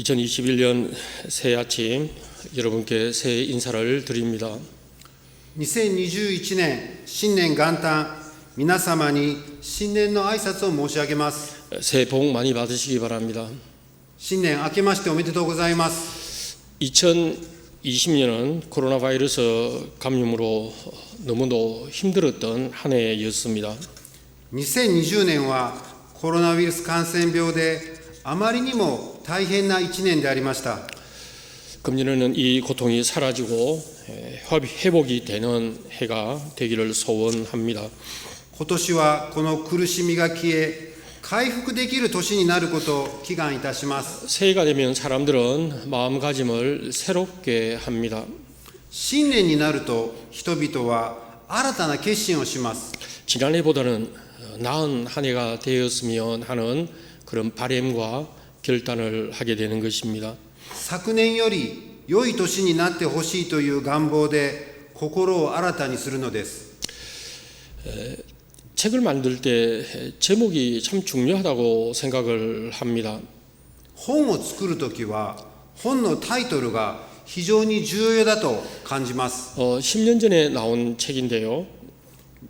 2021년 새해 아침 여러분께 새해 인사를 드립니다. 2021年新年元旦、皆様に新年の挨拶を申し上げます。 새해 복 많이 받으시기 바랍니다. 新年明けましておめでとうございます。 2020년은 코로나 바이러스 감염으로 너무도 힘들었던 한 해였습니다. 2020年はコロナウイルス感染病であまりにも大変な1年でありました。 금년에는 이 고통이 사라지고 회복이 되는 해가 되기를 소원합니다. 今年はこの苦しみが消え、回復できる年になることを祈願いたします。 새해가 되면 사람들은 마음가짐을 새롭게 합니다. 新年になると人々は新たな決心をします。 지난해보다는 나은 한 해가 되었으면 하는 그런 바람과 결단을 하게 되는 것입니다. 昨年より良い年になってほしいという願望で心を新たにするのです。 책을 만들 때 제목이 참 중요하다고 생각을 합니다. 本を作るときは本のタイトルが非常に重要だと感じます。 10년 전에 나온 책인데요.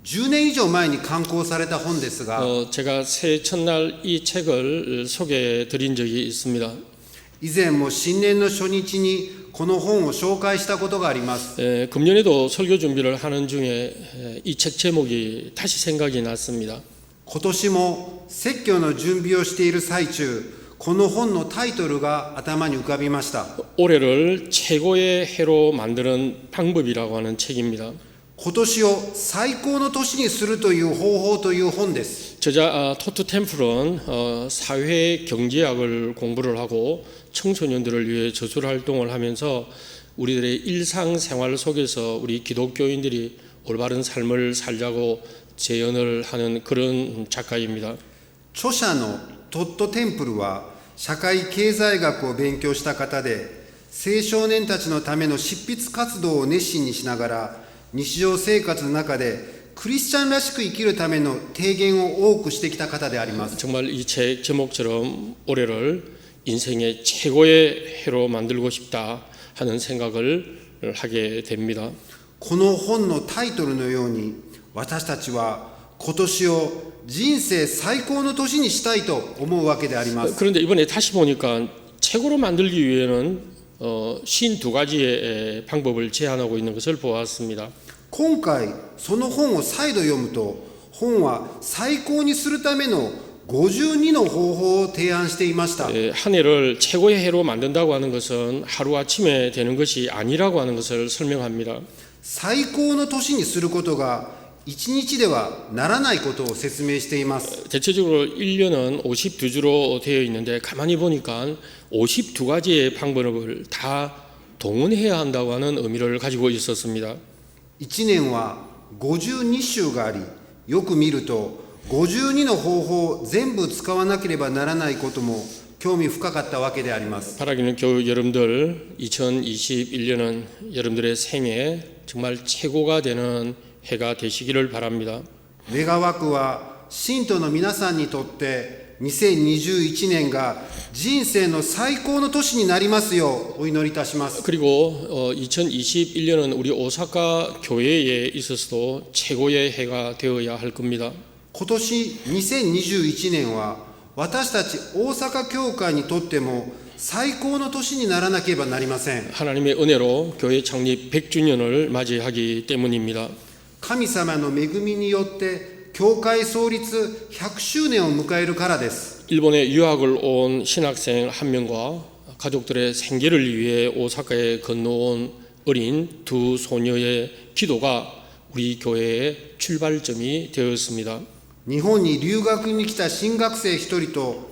10年以上前に刊行された本ですが、 제가 새해 첫날 이 책을 소개해 드린 적이 있습니다. 以前も新年の初日にこの本を紹介したことがあります。 금년에도 설교 준비를 하는 중에 이 책 제목이 다시 생각이 났습니다. 今年も説教の準備をしている最中、この本のタイトルが頭に浮かびました。 올해를 최고의 해로 만드는 방법이라고 하는 책입니다. 今年を最高の年にするという方法という本です。 저자 토트 템플은 사회 경제학을 공부를 하고 청소년들을 위해 저술 활동을 하면서 우리들의 일상생활 속에서 우리 기독교인들이 올바른 삶을 살자고 제언을 하는 그런 작가입니다. 著者のトッド・テンプルは社会経済学を勉強した方で、青少年たちのための執筆活動を熱心にしながら、日常生活の中でクリスチャンらしく生きるための提言を多くしてきた方であります。 정말 이 책 제목처럼 올해를 인생의 최고의 해로 만들고 싶다 하는 생각을 하게 됩니다. この本のタイトルのように、私たちは今年を人生最高の年にしたいと思うわけであります。 그런데 이번에 다시 보니까 최고로 만들기 위해는 52가지의 방법을 제안하고 있는 것을 보았습니다. 今回その本を再度読むと、本は最高にするための52の方法を提案していました。 한 해를 최고의 해로 만든다고 하는 것은 하루아침에 되는 것이 아니라고 하는 것을 설명합니다. 最高の年にすることが一日ではならないことを説明しています。 대체적으로 1년은 52주로 되어 있는데 가만히 보니까 52가지의 방법을 다 동원해야 한다고 하는 의미를 가지고 있었습니다. 1年は52週があり、よく見ると52の方法を全部使わなければならないことも興味深かったわけであります。 바라기는 교육 여러분들 2021년은 여러분들의 생애 정말 최고가 되는 해가 되시기를 바랍니다. 願わくは信徒の皆さんにとって2021年が人生の最高の年になりますようお祈りいたします。 그리고 2021년은 우리 오사카 교회에 있어서도 최고의 해가 되어야 할 겁니다. 今年2021年は私たち大阪教会にとっても最高の年にならなければなりません。 하나님의 은혜로 교회 창립 100주년을 맞이하기 때문입니다. 神様の恵みによって教会創立100周年を迎えるからです。 일본에 유학을 온 신학생 한 명과 가족들의 생계를 위해 오사카에 건너온 어린 두 소녀의 기도가 우리 교회의 출발점이 되었습니다. 日本に留学に来た新学生一人と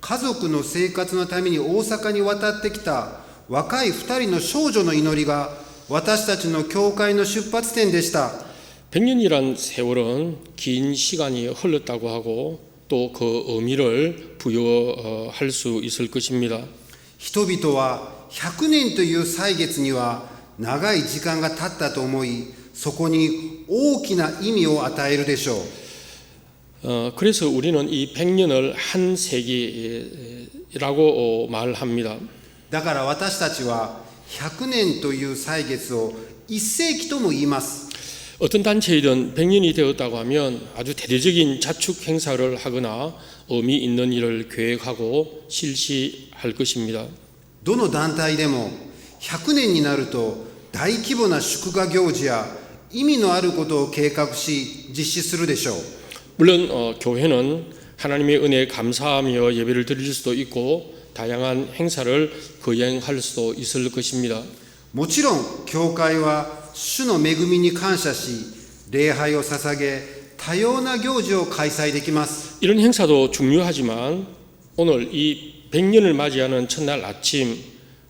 家族の生活のために大阪に渡ってきた若い2人の少女の祈りが私たちの教会の出発点でした。 100년이란 세월은 긴 시간이 흘렀다고 하고 또 그 의미를 부여할 수 있을 것입니다. 人々は100年という歳月には長い時間が経ったと思い、そこに大きな意味を与えるでしょう。 그래서 우리는 이 100년을 한 세기라고 말합니다. だから私たちは100年という歳月を1世紀とも言います。 어떤 단체이든 100년이 되었다고 하면 아주 대대적인 자축 행사를 하거나 의미 있는 일을 계획하고 실시할 것입니다. どの団体でも100年になると大規模な祝賀行事や意味のあることを計画し実施するでしょう。 물론 교회는 하나님의 은혜에 감사하며 예배를 드릴 수도 있고 다양한 행사를 거행할 수도 있을 것입니다. もちろん教会は主の恵みに感謝し礼拝を捧げ多様な行事を開催できます。 이런 행사도 중요하지만 오늘 이 100년을 맞이하는 첫날 아침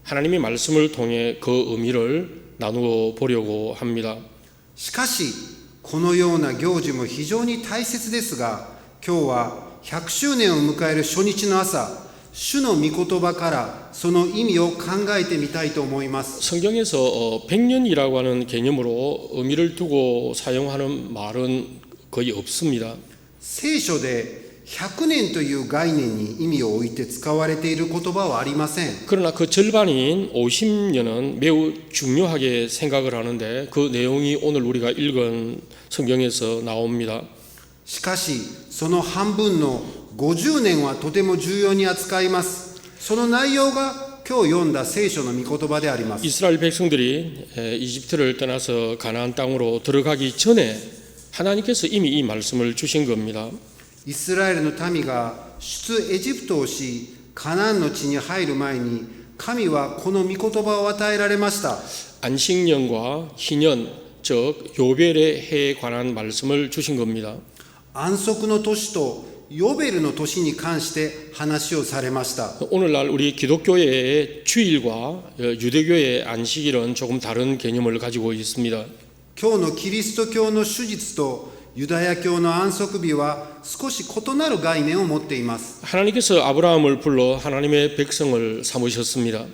하나님의 말씀을 통해 그 의미를 나누어 보려고 합니다. しかしこのような行事も非常に大切ですが、今日は100周年を迎える初日の朝、主の御言葉からその意味を考えてみたいと思います。 성경에서 100년이라고 하는 개념으로 의미를 두고 사용하는 말은 거의 없습니다. 聖書で100年という概念に意味を置いて使われている言葉はありません。 그러나 그 절반인 50년은 매우 중요하게 생각을 하는데 그 내용이 오늘 우리가 읽은 성경에서 나옵니다. しかしその半分の50年はとても重要に扱います。その内容が今日読んだ聖書の御言葉であります。 이스라엘 백성들이 이집트를 떠나서 가나안 땅으로 들어가기 전에 하나님께서 이미 이 말씀을 주신 겁니다. イスラエルの民が出エジプトをしカナンの地に入る前に神はこの御言葉を与えられました。 안식년과 희년 즉 요벨의 해에 관한 말씀을 주신 겁니다. 安息の年とヨベルの年に関して話をされました。 오늘날 우리 기독교의 주일과 유대교의 안식일은 조금 다른 개념을 가지고 있습니다. 今日のキリスト教の主日とユダヤ教の安息日は少し異なる概念を持っています。 하나님께서 아브라함을 불러 하나님의 백성을 삼으셨습니다.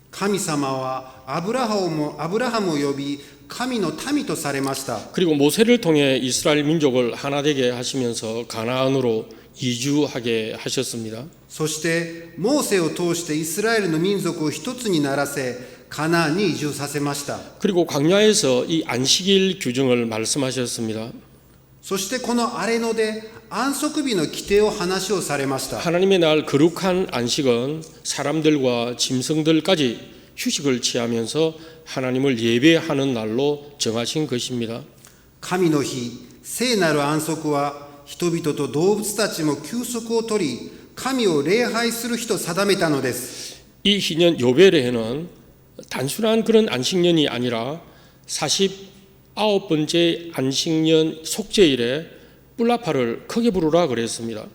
神様はアブラハムを呼び神の民とされました。 그리고 모세를 통해 이스라엘 민족을 하나 되게 하시면서 가나안으로 이주하게 하셨습니다. そしてモーセを通してイスラエルの民族を一つにならせカナンに移住させました。 그리고 광야에서 이 안식일 규정을 말씀하셨습니다. そしてこの荒れ野で安息日の規定を話をされました。 하나님의 날 거룩한 안식은 사람들과 짐승들까지 휴식을 취하면서 하나님을 예배하는 날로 정하신 것입니다. 神の日、聖なる安息は人々と動物たちも休息を取り、神を礼拝する日と定めたのです。 이 희년 요벨의 해는 단순한 그런 안식년이 아니라 49번째 안식년 속죄일에 뿔라파를 크게 부르라 그랬습니다.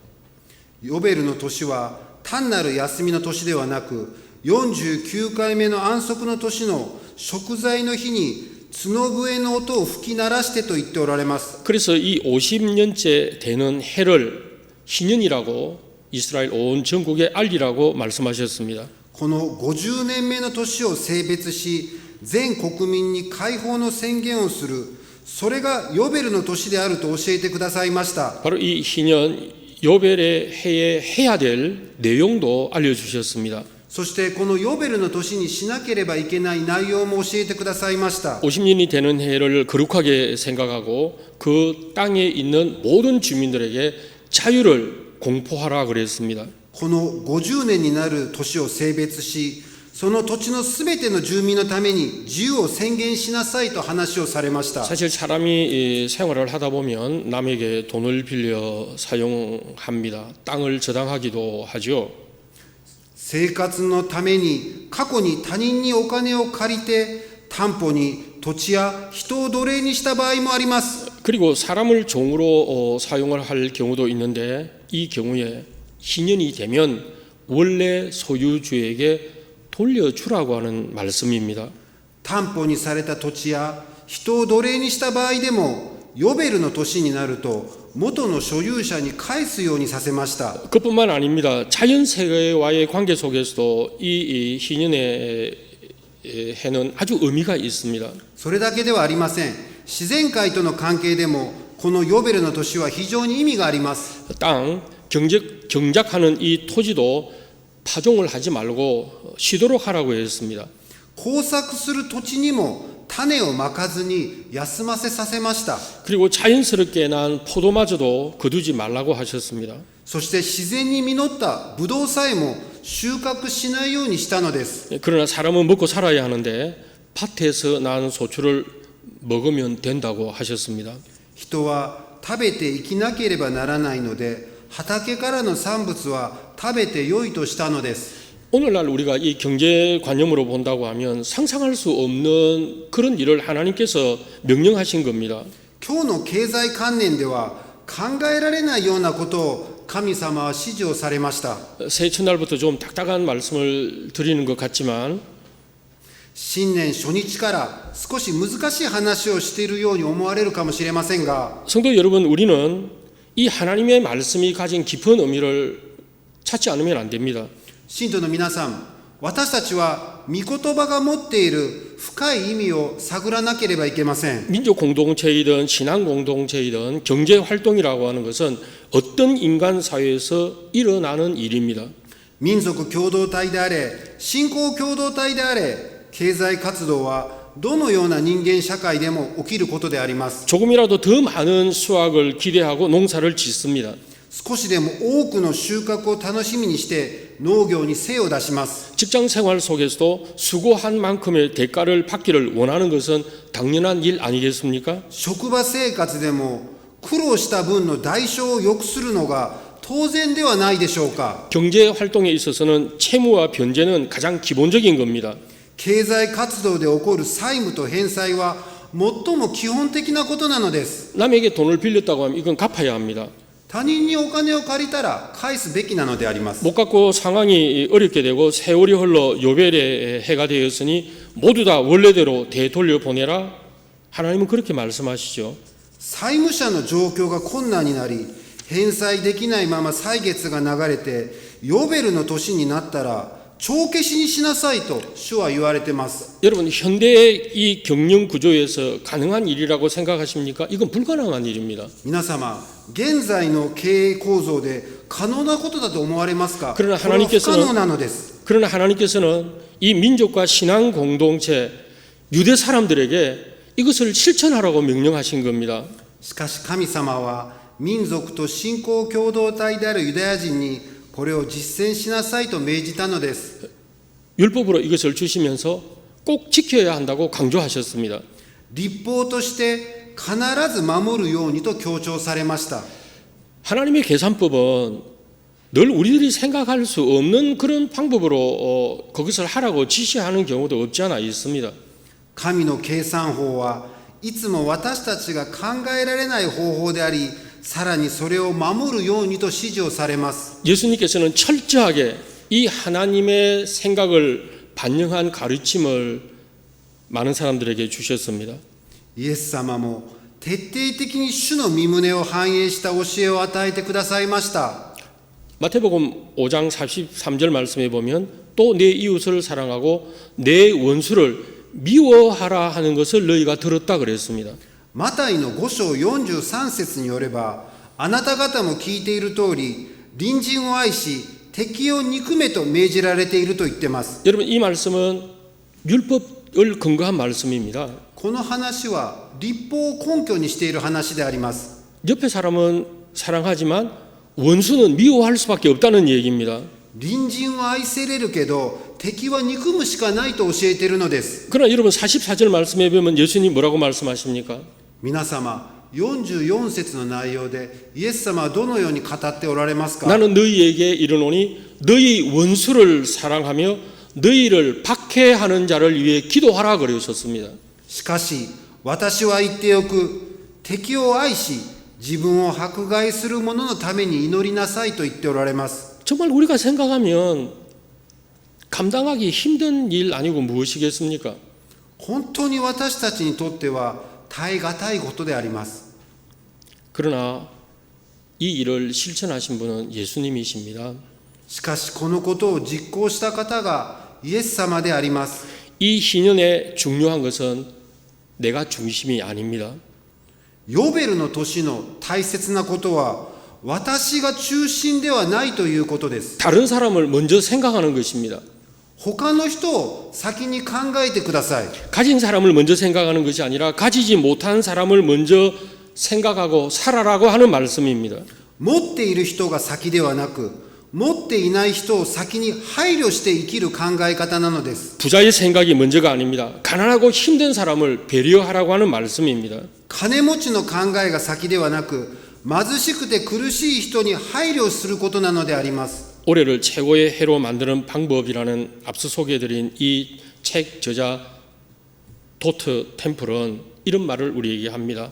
ヨベルの年は単なる休みの年ではなく、49回目の安息の年の贖罪の日に角笛の音を吹き鳴らしてと言っておられます。 그래서 이 50년째 되는 해를 희년이라고 이스라엘 온 전국에 알리라고 말씀하셨습니다. この50年目の年を性別し、全国民に解放の宣言をする、それがヨベルの年であると教えてくださいました。 바로 이 희년 요벨의 해에 해야 될 내용도 알려주셨습니다. そしてこのヨベルの年にしなければいけない内容も教えてくださいました。 50년이 되는 해를 거룩하게 생각하고 그 땅에 있는 모든 주민들에게 자유를 공포하라 그랬습니다. この50年になる年を性別し、その土地のすべての住民のために自由を宣言しなさいと話をされました。 사실 사람이 생활을 하다 보면 남에게 돈을 빌려 사용합니다. 땅을 저당하기도 하죠. 生活のために過去に他人にお金を借りて担保に土地や人を奴隷にした場合もあります。 그리고 사람을 종으로 사용을 할 경우도 있는데 이 경우에 희년이 되면 원래 소유주에게 돌려주라고 하는 말씀입니다. 担保にされた土地や人を奴隷にした場合でもヨベルの年になると元の所有者に返すようにさせました。 그뿐만 아닙니다. 자연세계와의 관계 속에서도 이 희년의 해는 아주 의미가 있습니다. それだけではありません。自然界との関係でもこのヨベルの年は非常に意味があります。 땅, 경작하는 이 토지도 파종을 하지 말고 쉬도록 하라고 했습니다. 耕作する土地にも種をまかずに休ませさせました。 그리고 자연스럽게 난 포도마저도 거두지 말라고 하셨습니다. そして自然に実ったブドウさえも収穫しないようにしたのです。 그러나 사람은 먹고 살아야 하는데 밭에서 난 소출을 먹으면 된다고 하셨습니다. 人は食べて生きなければならないので、畑からの産物は食べて良いとしたのです。 오늘날 우리가 이 경제관념으로 본다고 하면 상상할 수 없는 그런 일을 하나님께서 명령하신 겁니다. 今日の経済観念では考えられないようなことを神様は指示をされました。 새해 첫날부터 좀 딱딱한 말씀을 드리는 것 같지만 新年初日から少し難しい話をしているように思われるかもしれませんが、 성도 여러분, 우리는 이 하나님의 말씀이 가진 깊은 의미를 찾지 않으면 안 됩니다. 信徒の皆さん、私たちは御言葉が持っている深い意味を探らなければいけません。 민족 공동체이든 신앙 공동체이든 경제 활동이라고 하는 것은 어떤 인간 사회에서 일어나는 일입니다. 民族共同体であれ、信仰共同体であれ、経済活動はどのような人間社会でも起きることであります。 조금이라도 더 많은 수확을 기대하고 농사를 짓습니다. 少しでも多くの収穫を楽しみにして農業に精を出します。 직장 생활 속에서도 수고한 만큼의 대가를 받기를 원하는 것은 당연한 일 아니겠습니까? 職場生活でも苦労した分の代償を良くするのが当然ではないでしょうか。 경제 활동에 있어서는 채무와 변제는 가장 기본적인 겁니다. 経済活動で起こる債務と返済は最も基本的なことなのです。 남에게 돈을 빌렸다고 하면 이건 갚아야 합니다. 他人にお金を借りたら返すべきなのであります。 못 갚고 상황이 어렵게 되고 세월이 흘러 요벨의 해가 되었으니 모두 다 원래대로 되돌려 보내라. 하나님은 그렇게 말씀하시죠. 債務者の状況が困難になり、返済できないまま歳月が流れて、ヨベルの年になったら帳消しにしなさいと主は言われてます。 여러분, 현대의 이 경영 구조에서 가능한 일이라고 생각하십니까? 이건 불가능한 일입니다. 皆様、現在の経営構造で可能なことだと思われますか？これは不可能なのです。 그러나 하나님께서는 이 민족과 신앙 공동체 유대 사람들에게 이것을 실천하라고 명령하신 겁니다. しかし神様は民族と信仰共同体であるユダヤ人にこれを実践しなさいと命じたのです。 율법으로 이것을 주시면서 꼭 지켜야 한다고 강조하셨습니다. 律法として必ず守るようにと強調されました。 하나님의 계산법은 늘 우리들이 생각할 수 없는 그런 방법으로 그것을 하라고 지시하는 경우도 없지 않아 있습니다. 神の計算法はいつも私たちが考えられない方法であり、さらにそれを守るようにと指示をされます。 예수님께서는 철저하게 이 하나님의 생각을 반영한 가르침을 많은 사람들에게 주셨습니다. イエス様も徹底的に主の御胸を反映した教えを与えてくださいました。 마태복음 5장 43절 말씀에 보면 또 내 이웃을 사랑하고 내 원수를 미워하라 하는 것을 너희가 들었다 그랬습니다. マタイの5章43節によれば、あなた方も聞いている通り、隣人を愛し、敵を憎めと命じられていると言ってます。 여러분, 이 말씀은 율법을 근거한 말씀입니다. この話は律法を根拠にしている話であります。 옆에 사람은 사랑하지만 원수는 미워할 수밖에 없다는 얘기입니다. 隣人は愛せれるけど、敵は憎むしかないと教えているのです。 그러나 여러분 44절 말씀에 보면 예수님 뭐라고 말씀하십니까? 皆様、44節の内容でイエス様はどのように語っておられますか？ 나는 너희에게 이르노니 너희 원수를 사랑하며 너희를 박해하는 자를 위해 기도하라 그러셨습니다. しかし私は言っておく、敵を愛し自分を迫害する者のために祈りなさいと言っておられます。 정말 우리가 생각하면 감당하기 힘든 일 아니고 무엇이겠습니까? 本当に私たちにとっては耐え難いことであります。 그러나 이 일을 실천하신 분은 예수님이십니다. しかしこのことを実行した方がイエス様であります。 이 희년의 중요한 것은 내가 중심이 아닙니다. ヨベルの年の大切なことは私が中心ではないということです。 다른 사람을 먼저 생각하는 것입니다. 他の人を先に考えてください。 가진 사람을 먼저 생각하는 것이 아니라 가지지 못한 사람을 먼저 생각하고 살아라고 하는 말씀입니다. 持っている人が先ではなく、持っていない人を先に配慮して生きる考え方なのです。 부자의 생각이 먼저가 아닙니다. 가난하고 힘든 사람을 배려하라고 하는 말씀입니다. 金持ちの考えが先ではなく、貧しくて苦しい人に配慮することなのであります。 올해를 최고의 해로 만드는 방법이라는 앞서 소개해드린 이 책 저자 도트 템플은 이런 말을 우리에게 합니다.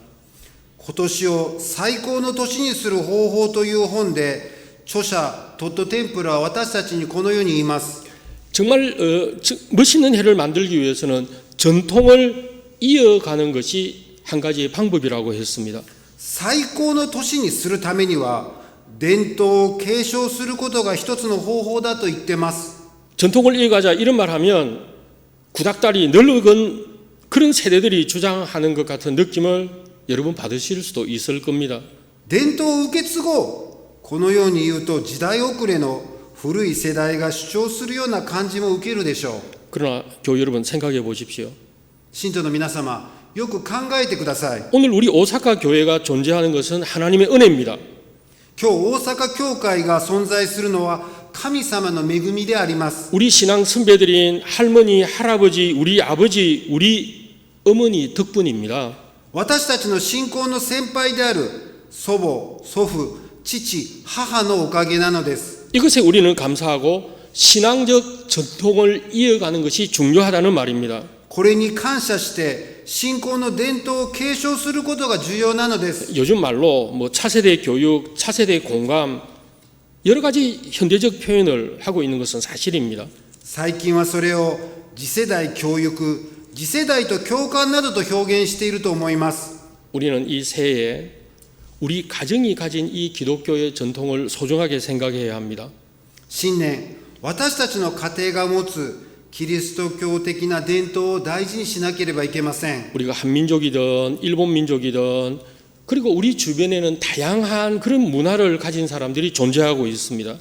今年を最高の年にする方法という本で、著者トッド・テンプルは私たちにこのように言います。 정말 멋있는 해를 만들기 위해서는 전통을 이어가는 것이 한 가지의 방법이라고 했습니다. 最高の年にするためには、伝統を継承することが一つの方法だと言ってます。 전통을 이어가자 이런 말하면 구닥다리 늙은 그런 세대들이 주장하는 것 같은 느낌을 여러분 받으실 수도 있을 겁니다. 伝統を受け継ごう。このように言うと時代遅れの古い世代が主張するような感じも受けるでしょう。 그러나 교회 여러분 생각해 보십시오. 信徒の皆様、よく考えてください。 오늘 우리 오사카 교회가 존재하는 것은 하나님의 은혜입니다. 今日大阪教会が存在するのは神様の恵みであります。 우리 신앙 선배들인 할머니, 할아버지, 우리 아버지, 우리 어머니 덕분입니다. 私たちの信仰の先輩である祖母、祖父、父、母のおかげなのです。 이것에 우리는 감사하고 신앙적 전통을 이어가는 것이 중요하다는 말입니다. これに感謝して信仰の伝統を継承することが重要なのです。 요즘 말로 뭐 차세대 교육, 차세대 공감 여러 가지 현대적 표현을 하고 있는 것은 사실입니다. 最近はそれを次世代教育、次世代と共感などと表現していると思います。 우리는 이 새해에 우리 가정이 가진 이 기독교의 전통을 소중하게 생각해야 합니다. 新年、私たちの家庭が持つキリスト教的な伝統を大事にしなければいけません。 우리가 한민족이든 일본 민족이든 그리고 우리 주변에는 다양한 그런 문화를 가진 사람들이 존재하고 있습니다.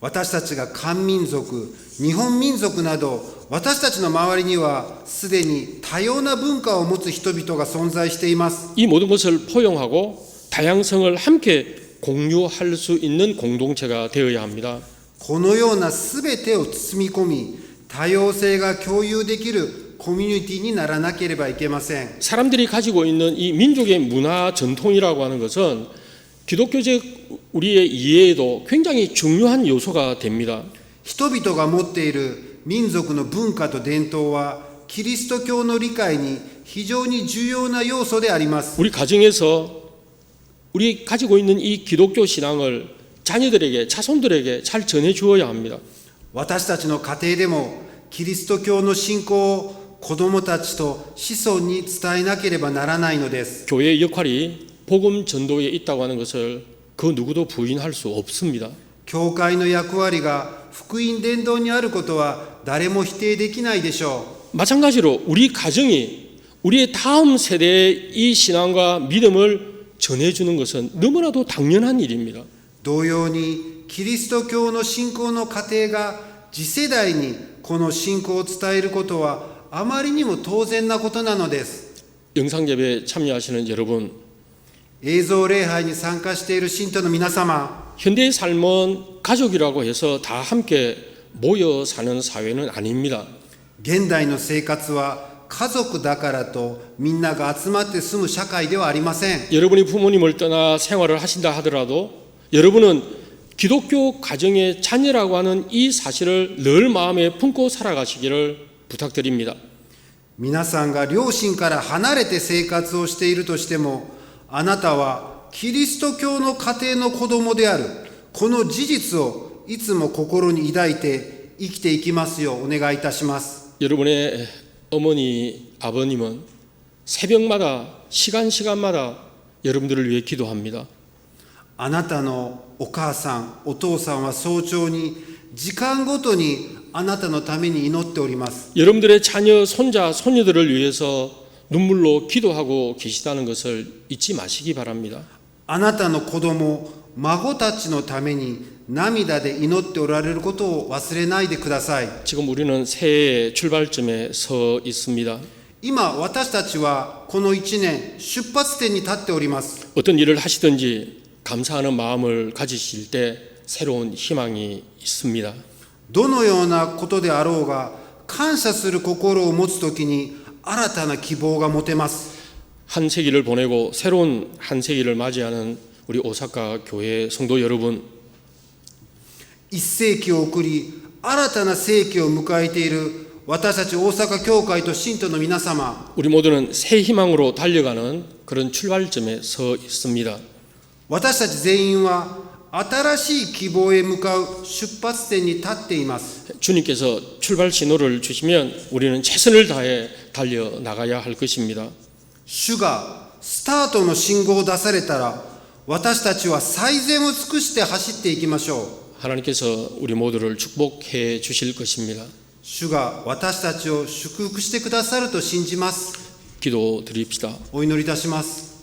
私たちが漢民族、日本民族など、私たちの周りにはすでに多様な文化を持つ人々が存在しています。 이 모든 것을 포용하고 다양성을 함께 공유할 수 있는 공동체가 되어야 합니다. このようなすべてを包み込み、多様性が共有できるコミュニティにならなければいけません。 사람들이 가지고 있는 이 민족의 문화 전통이라고 하는 것은 기독교적 우리의 이해에도 굉장히 중요한 요소가 됩니다. 人々が持っている民族の文化と伝統は、キリスト教の理解に非常に重要な要素であります。 우리 가정에서 우리 가지고 있는 이 기독교 신앙을 자녀들에게, 자손들에게 잘 전해 주어야 합니다. 私たちの家庭でもキリスト教の信仰を子どもたちと子孫に伝えなければならないのです。 교회의 역할이 복음 전도에 있다고 하는 것을 그 누구도 부인할 수 없습니다. 教会の役割が福音伝道にあることは誰も否定できないでしょう。 마찬가지로 우리 가정이 우리의 다음 세대에 이 신앙과 믿음을 전해주는 것은 너무나도 당연한 일입니다. 同様にキリスト教の信仰の過程が次世代にこの信仰を伝えることはあまりにも当然なことなのです。 영상예배에 참여하시는 여러분, 映像礼拝に参加している信徒の皆様、 현대의 삶은 가족이라고 해서 다 함께 모여 사는 사회는 아닙니다. 現代の生活は家族だからとみんなが集まって住む社会ではありません。 여러분이 부모님을 떠나 생활을 하신다 하더라도 여러분은 기독교 가정의 자녀라고 하는 이 사실을 늘 마음에 품고 살아가시기를 부탁드립니다. 皆さんが両親から離れて生活をしているとしても、あなたはキリスト教の家庭の子供であるこの事実をいつも心に抱いて生きていきますようお願いいたします。 여러분의 어머니, 아버님은 새벽마다 시간마다 여러분들을 위해 기도합니다. あなたのお母さん、お父さんは早朝に時間ごとにあなたのために祈っております。 여러분들의 자녀, 손자, 손녀들을 위해서 눈물로 기도하고 계시다는 것을 잊지 마시기 바랍니다. あなたの子供、孫たちのために涙で祈っておられることを忘れないでください。 지금 우리는 새해의 출발점에 서 있습니다. 今私たちはこの1年出発点に立っております。 어떤 일을 하시든지 감사하는 마음을 가지실 때 새로운 희망이 있습니다. どのようなことであろうが感謝する心を持つときに新たな希望が持てます。 한 세기를 보내고 새로운 한 세기를 맞이하는 우리 오사카 교회 성도 여러분, 1世紀を送り新たな世紀を迎えている私たち大阪教会と信徒の皆様、 우리 모두는 새 희망으로 달려가는 그런 출발점에 서 있습니다. 私たち全員は新しい希望へ向かう出発点に立っています。 주님께서 출발 신호를 주시면 우리는 최선을 다해 달려 나가야 할 것입니다. 主がスタートの信号を出されたら私たちは最善を尽くして走っていきましょう。 하나님께서 우리 모두를 축복해 주실 것입니다. 主が私たちを祝福してくださると信じます。 기도드립시다. お祈りいたします。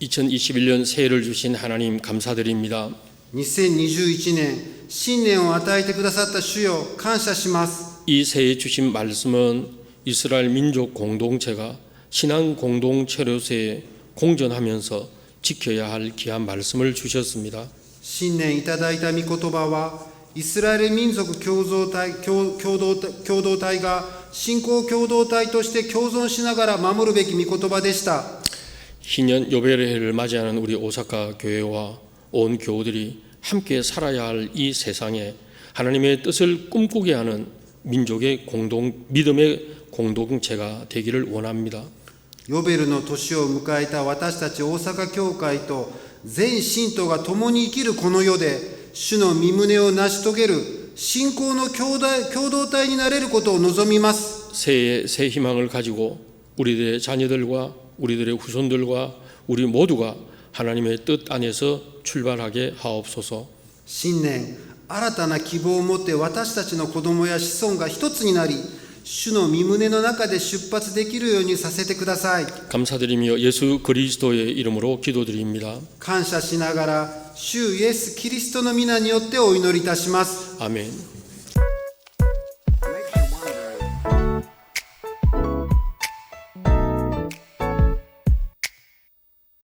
2021년 새해를 주신 하나님 감사드립니다. 2021年新年を与えてくださった主よ、感謝します。 이 새해 주신 말씀은 이스라엘 민족 공동체가 신앙 공동체로서의 공존하면서 지켜야 할 귀한 말씀을 주셨습니다. 新年いただいた御言葉はイスラエル民族共同体が信仰共同体として共存しながら守るべき御言葉でした。 희년 요배를 맞이하는 우리 오사카 교회와 온 교우들이 함께 살아야 할 이 세상에 하나님의 뜻을 꿈꾸게 하는 민족의 믿음의 공동체가 되기를 원합니다. ヨベルの年を迎えた私たち大阪教会と全信徒が共に生きるこの世で主の御胸を成し遂げる信仰の共同体になれることを望みます。 새해의 새 희망을 가지고 우리들의 자녀들과 우리들의 후손들과 우리 모두가 하나님의 뜻 안에서 출발하게 하옵소서. 新年新たな希望を持って私たちの子供や子孫が一つになり主の御胸の中で出発できるようにさせてください。 감사드리며 예수 그리스도의 이름으로 기도드립니다. 感謝しながら主イエスキリストの皆によってお祈りいたします。 아멘.